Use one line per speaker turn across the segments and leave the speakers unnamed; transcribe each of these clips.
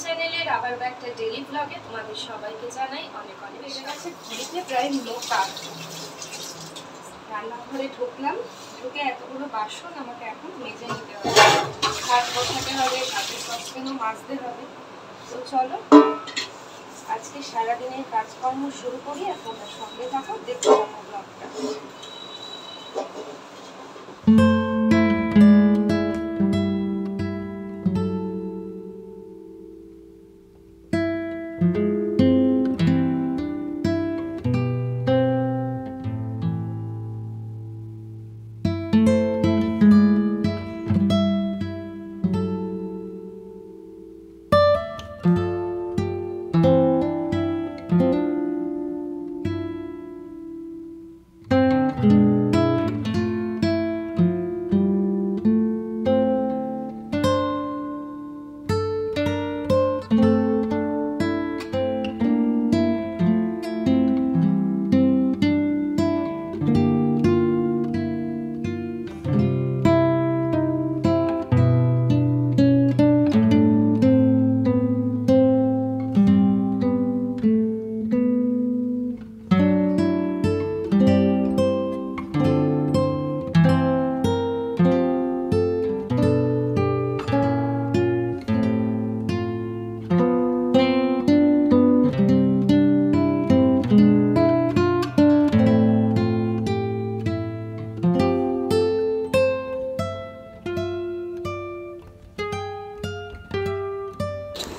চ্যানেলের আবার একটা ডেইলি ব্লগে তোমাদের সবাইকে জানাই অনেক অনেক বেশি কাছে ঘুরিতে প্রায় মোটা রান্নাঘরে ঢুকলাম, ঢুকে এতগুলো বাসন আমাকে এখন মেজে নিতে হবে, ভাত বসাতে হবে, ভাতের সসপ্যানও মাজতে হবে। তো চলো আজকে সারাদিনের কাজকর্ম শুরু করি, আর তোমরা সঙ্গে থাকো, দেখতে থাকো ব্লগটা।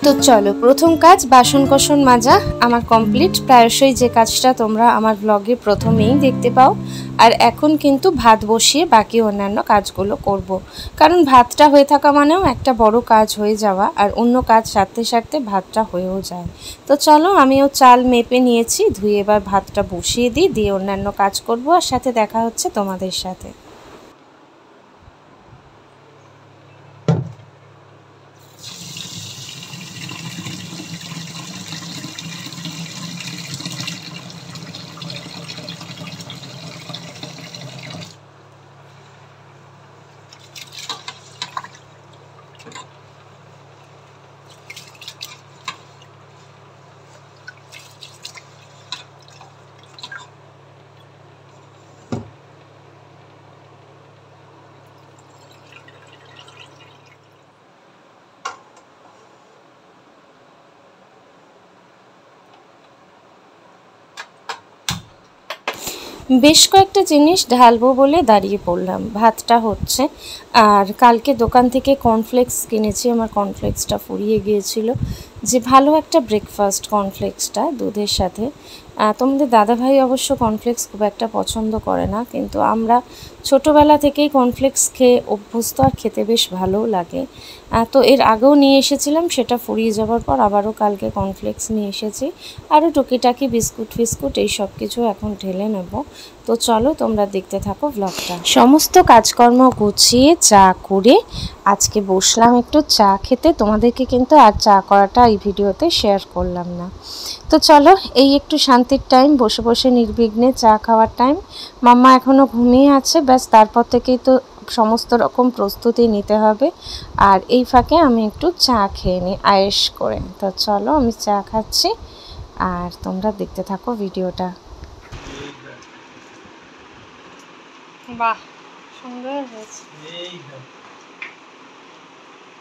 তো চলো প্রথম কাজ বাসন কোসন মাজা আমার কমপ্লিট। প্রায়শই যে কাজটা তোমরা আমার ব্লগে প্রথমেই দেখতে পাও। আর এখন কিন্তু ভাত বসিয়ে বাকি অন্যান্য কাজগুলো করব। কারণ ভাতটা হয়ে থাকা মানেও একটা বড় কাজ হয়ে যাওয়া, আর অন্য কাজ সারতে সারতে ভাতটা হয়েও যায়। তো চলো আমিও চাল মেপে নিয়েছি, ধুয়ে এবার ভাতটা বসিয়ে দিই, দিয়ে অন্যান্য কাজ করব, আর সাথে দেখা হচ্ছে তোমাদের সাথে। বেশ কয়েকটা জিনিস ঢালবো বলে দাঁড়িয়ে পড়লাম। ভাতটা হচ্ছে, আর কালকে দোকান থেকে কর্নফ্লেক্স কিনেছি, আমার কর্নফ্লেক্সটা ফুরিয়ে গিয়েছিল। যে ভালো একটা ব্রেকফাস্ট কর্নফ্লেক্সটা দুধের সাথে। তোমাদের দাদাভাই অবশ্য কর্নফ্লেক্স খুব একটা পছন্দ করে না, কিন্তু আমরা ছোটোবেলা থেকেই কর্নফ্লেক্স খেয়ে অভ্যস্ত, আর খেতে বেশ ভালোও লাগে। তো এর আগেও নিয়ে এসেছিলাম, সেটা ফুরিয়ে যাওয়ার পর আবারও কালকে কর্নফ্লেক্স নিয়ে এসেছি। আরও টুকিটাকি বিস্কুট ফিস্কুট এই সব কিছু এখন ঢেলে নেব। তো চলো তোমরা দেখতে থাকো ব্লগটা। সমস্ত কাজকর্ম গুছিয়ে চা করে আজকে বসলাম একটু চা খেতে। তোমাদেরকে কিন্তু আর চা করাটা এই ভিডিওতে শেয়ার করলাম না। তো চলো এই একটু শান্তির টাইম, বসে বসে নির্বিঘ্নে চা খাওয়ার টাইম। মাম্মা এখনও ঘুমিয়ে আছে, ব্যাস তারপর থেকেই তো সমস্ত রকম প্রস্তুতি নিতে হবে। আর এই ফাঁকে আমি একটু চা খেয়ে নিই আয়েশ করে। তো চলো আমি চা খাচ্ছি, আর তোমরা দেখতে থাকো ভিডিওটা। বাহ সুন্দর হয়েছে,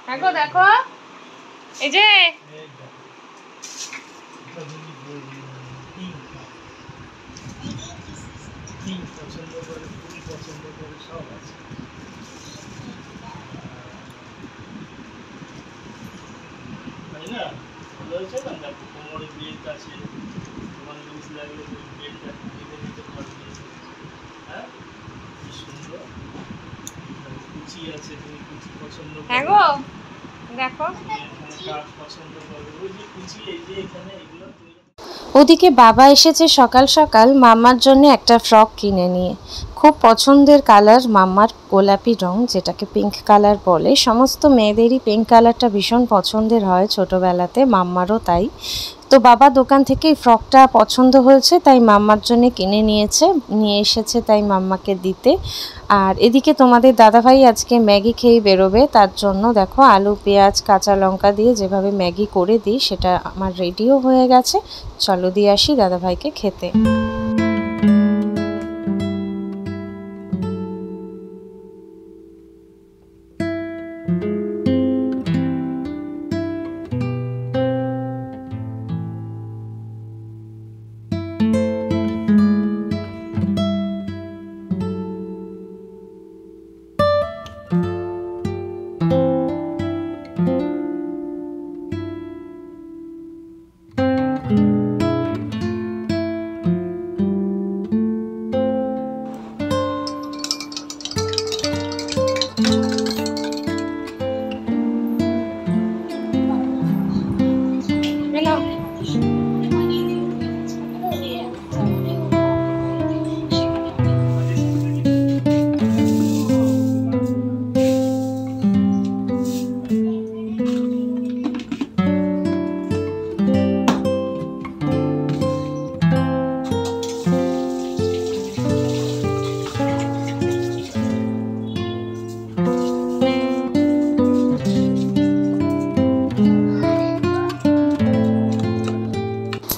দেখো দেখো এই যে দেখো ওদিকে বাবা এসেছে সকাল সকাল মামার জন্য একটা ফ্রক কিনে নিয়ে। খুব পছন্দের কালার মাম্মার গোলাপি রং, যেটাকে পিঙ্ক কালার বলে। সমস্ত মেয়েদেরই পিঙ্ক কালারটা ভীষণ পছন্দের হয় ছোটোবেলাতে, মাম্মারও তাই। তো বাবা দোকান থেকে এই ফ্রকটা পছন্দ হয়েছে, তাই মাম্মার জন্য কিনে নিয়ে এসেছে, তাই মাম্মাকে দিতে। আর এদিকে তোমাদের দাদাভাই আজকে ম্যাগি খেয়ে বেরোবে, তার জন্য দেখো আলু পেঁয়াজ কাঁচা লঙ্কা দিয়ে যেভাবে ম্যাগি করে দিই সেটা আমার রেডিও হয়ে গেছে। চলো দিয়ে আসি দাদাভাইকে খেতে।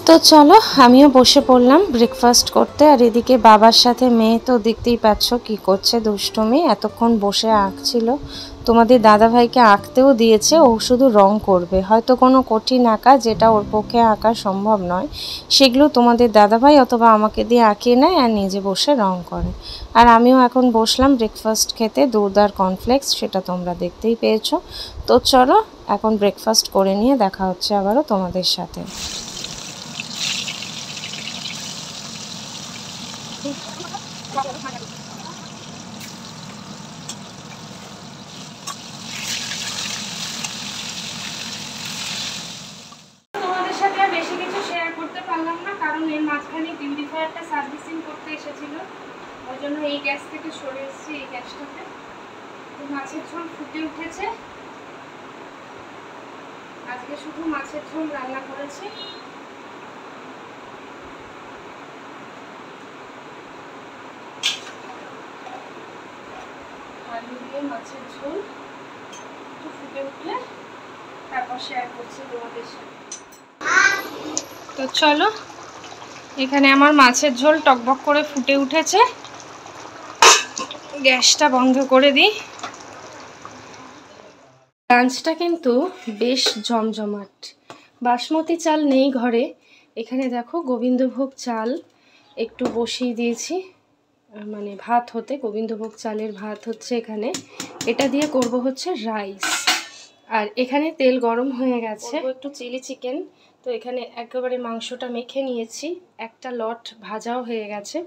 তো চলো আমিও বসে পড়লাম ব্রেকফাস্ট করতে। আর এদিকে বাবার সাথে মেয়ে তো দেখতেই পাচ্ছ কি করছে, দুষ্টুমি। এতক্ষণ বসে আঁকছিল, তোমাদের দাদাভাইকে আঁকতেও দিয়েছে, ও শুধু রং করবে। হয়তো কোনো কঠিন আঁকা যেটা ওর পক্ষে আঁকা সম্ভব নয়, সেগুলো তোমাদের দাদাভাই অথবা আমাকে দিয়ে আঁকিয়ে নেয় আর নিজে বসে রং করে। আর আমিও এখন বসলাম ব্রেকফাস্ট খেতে, দুধ আর কর্নফ্লেক্স, সেটা তোমরা দেখতেই পেয়েছো। তো চলো এখন ব্রেকফাস্ট করে নিয়ে দেখা হচ্ছে আবারও তোমাদের সাথে। তোমাদের সাথে আর বেশি কিছু শেয়ার করতে পারলাম না, কারণ এর মাঝখানে পিউরিফায়ারটা সার্ভিসিং করতে এসেছিল, ওই জন্য এই গ্যাস থেকে সরে এসেছি এই গ্যাসটাতে। তো মাছের ঝোল ফুটে উঠেছে, আজকে শুধু মাছের ঝোল রান্না করেছি। আলু দিয়ে মাছের ঝোল একটু ফুটে উঠলে তারপর শেয়ার করছি তোমাদের সাথে। তো চলো, এখানে আমার মাছের ঝোল টকবক করে ফুটে উঠেছে, গ্যাসটা বন্ধ করে দিই। লাঞ্চটা কিন্তু বেশ জমজমাট। বাসমতি চাল নেই ঘরে, এখানে দেখো গোবিন্দভোগ চাল একটু বসিয়ে দিয়েছি, মানে ভাত হতে, গোবিন্দভোগ চালের ভাত হচ্ছে এখানে। এটা দিয়ে করব হচ্ছে রাইস। আর এখানে তেল গরম হয়ে গেছে, একটু চিলি চিকেন। তো এখানে একেবারে মাংসটা মেখে নিয়েছি, একটা লট ভাজাও হয়ে গেছে।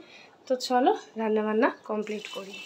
তো চলো রান্নাবান্না কমপ্লিট করি।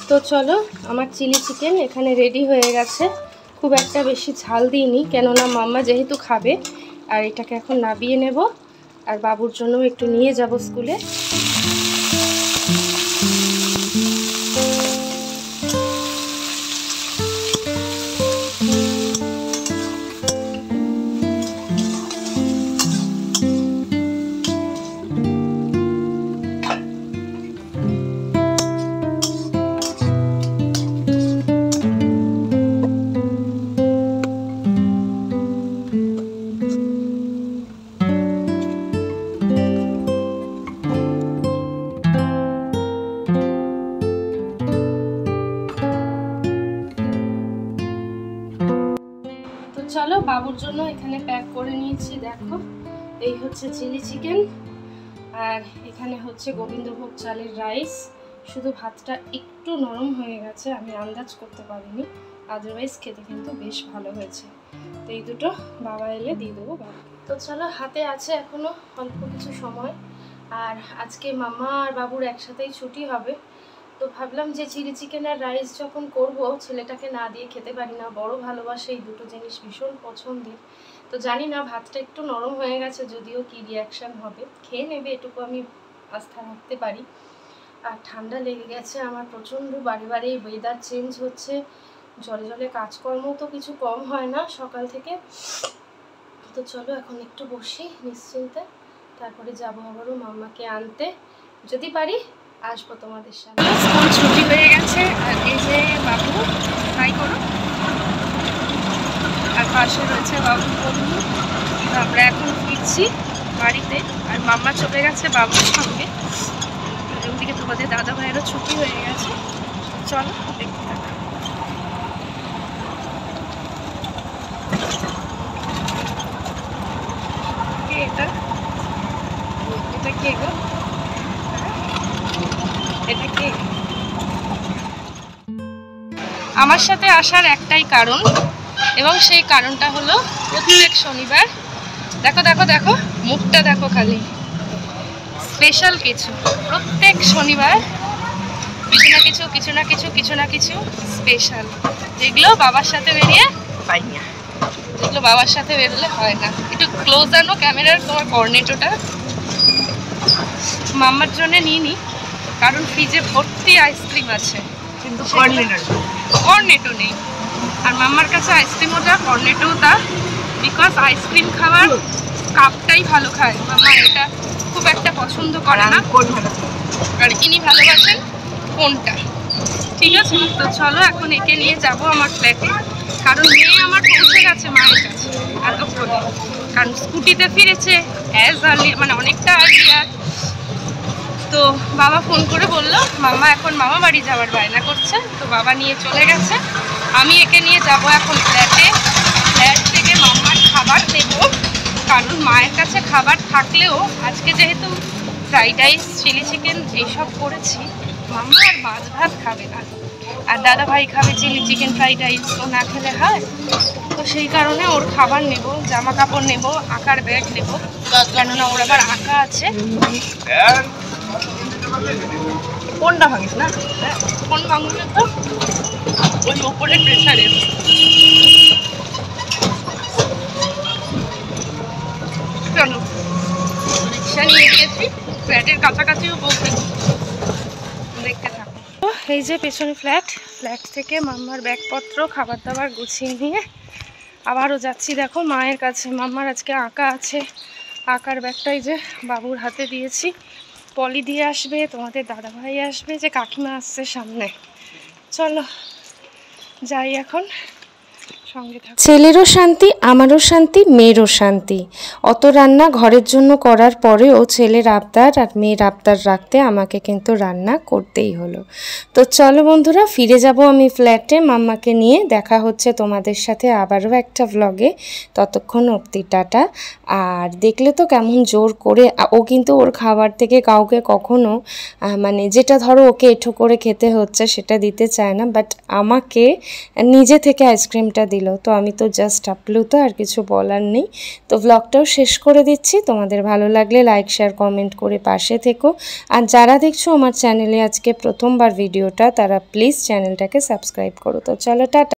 তো চলো আমার চিলি চিকেন এখানে রেডি হয়ে গেছে। খুব একটা বেশি ঝাল দিইনি, কেননা মাম্মা যেহেতু খাবে। আর এটাকে এখন নাবিয়ে নেব, আর বাবুর জন্য একটু নিয়ে যাব স্কুলে। চলো বাবুর জন্য এখানে প্যাক করে নিয়েছি, দেখো এই হচ্ছে চিলি চিকেন। আর এখানে হচ্ছে গোবিন্দভোগ চালের রাইস। শুধু ভাতটা একটু নরম হয়ে গেছে, আমি আন্দাজ করতে পারিনি, আদারওয়াইজ খেতে কিন্তু বেশ ভালো হয়েছে। তো এই দুটো বাবা এলে দিয়ে দেবো বাবা। তো চলো, হাতে আছে এখনও অল্প কিছু সময়। আর আজকে মামা আর বাবুর একসাথেই ছুটি হবে, তো ভাবলাম যে চিলি চিকেন আর রাইস যখন করব, ছেলেটাকে না দিয়ে খেতে পারি না, বড় ভালোবাসে এই দুটো জিনিস, ভীষণ পছন্দের। তো জানি না, ভাতটা একটু নরম হয়ে গেছে, যদিও কি রিয়াকশান হবে, খেয়ে নেবে এটুকু আমি আস্থা রাখতে পারি। আর ঠান্ডা লেগে গেছে আমার প্রচণ্ড, বারে বারে ওয়েদার চেঞ্জ হচ্ছে, জলে জলে কাজকর্ম তো কিছু কম হয় না সকাল থেকে। তো চলো এখন একটু বসি নিশ্চিন্তে, তারপরে যাবো আবারও মাম্মাকে আনতে, যদি পারি আসবো তোমাদের সাথে। স্কুল ছুটি হয়ে গেছে, আর এই যে বাবু, হাই করো, আর পাশে রয়েছে বাবুর বন্ধু। আমরা এখন ফিরছি বাড়িতে, আর মাম্মা চলে গেছে বাবুর সঙ্গে। ওদিকে তোমাদের দাদা ভাইয়েরও ছুটি হয়ে গেছে। চলো দেখতে থাকো। এটা কে গো? এটা কে? আমার সাথে আসার একটাই কারণ, এবং সেই কারণটা হলো প্রত্যেক শনিবার, দেখো দেখো দেখো মুখটা দেখো খালি, স্পেশাল কিছু প্রত্যেক শনিবার, কিছু না কিছু কিছু না কিছু কিছু না কিছু স্পেশাল, যেগুলো বাবার সাথে বেরিয়ে পাই না, যেগুলো বাবার সাথে বেরোলে হয় না। একটু ক্লোজ আনো ক্যামেরার তোমার কর্নেটোটা। মাম্মার জন্য নিয়ে নি, কারণ ফ্রিজে ভর্তি আইসক্রিম আছে, কিন্তু কর্নেটো নেই। আর মাম্মার কাছে আইসক্রিমও যা, কর্নেটোও তা, বিকজ আইসক্রিম খাওয়ার কাপটাই ভালো খায় মাম্মা, এটা খুব একটা পছন্দ করে না। আর ইনি ভালোবাসেন কোনটা, ঠিক আছে? তো চলো এখন একে নিয়ে যাব আমার ফ্ল্যাটে, কারণ মেয়ে আমার পৌঁছে গেছে মায়ের কাছে এতক্ষণে, কারণ স্কুটিতে ফিরেছে অ্যাজ আর্লি, মানে অনেকটা আর্লিয়ার। তো বাবা ফোন করে বললো মাম্মা এখন মামা বাড়ি যাওয়ার বায়না করছে, তো বাবা নিয়ে চলে গেছে। আমি একে নিয়ে যাব এখন ফ্ল্যাটে, ফ্ল্যাট থেকে মাম্মার খাবার দেব, কারণ মায়ের কাছে খাবার থাকলেও আজকে যেহেতু ফ্রাইড রাইস চিলি চিকেন এইসব করেছি, মাম্মা আর মাছ ভাত খাবে না, আর দাদা ভাই খাবে চিলি চিকেন ফ্রাইড রাইস, ও না খেলে হয়। তো সেই কারণে ওর খাবার নেব, জামা কাপড় নেব, আঁকার ব্যাগ নেব, কেননা ওর আবার আঁকা আছে। কোনটা ভাঙিস না? কোন ভাঙলে তো ওই ওপরে প্রেশারে। চলো, রিক্সা নিয়ে গিয়েছি, ফ্ল্যাটের কাছাকাছিও বলতে, দেখতে থাকো। তো এই যে পেছনে ফ্ল্যাট, ফ্ল্যাট থেকে মাম্মার ব্যাগপত্র খাবার দাবার গুছিয়ে নিয়ে আবারও যাচ্ছি দেখো মায়ের কাছে। মাম্মার আজকে আঁকা আছে, আঁকার ব্যাগটাই যে বাবুর হাতে দিয়েছি, পলি দিয়ে আসবে, তোমাদের দাদাভাই আসবে, যে কাকিমা আসছে সামনে। চলো যাই এখন, সঙ্গে থাকো। ছেলেরও শান্তি, আমারও শান্তি, মেয়েরও শান্তি। অত রান্না ঘরের জন্য করার পরেও ছেলের আবদার আর মেয়ের আবদার রাখতে আমাকে কিন্তু রান্না করতেই হলো। তো চলো বন্ধুরা, ফিরে যাব আমি ফ্ল্যাটে মাম্মাকে নিয়ে। দেখা হচ্ছে তোমাদের সাথে আবারও একটা ভ্লগে, ততক্ষণ অবধি টাটা। আর দেখলে তো কেমন জোর করে, ও কিন্তু ওর খাবার থেকে কাউকে কখনো মানে যেটা ধরো ওকে এঁঠো করে খেতে হচ্ছে সেটা দিতে চায় না, বাট আমাকে নিজে থেকে আইসক্রিমটা দিল। তো আমি তো জাস্ট আপ্লুত, আর কিছু বলার নেই। তো ব্লগটাও শেষ করে দিচ্ছি। তোমাদের ভালো লাগলে লাইক শেয়ার কমেন্ট করে পাশে থেকো। আর যারা দেখছো আমার চ্যানেলে আজকে প্রথমবার ভিডিওটা, তারা প্লিজ চ্যানেলটাকে সাবস্ক্রাইব করো। তো চলো টাটা।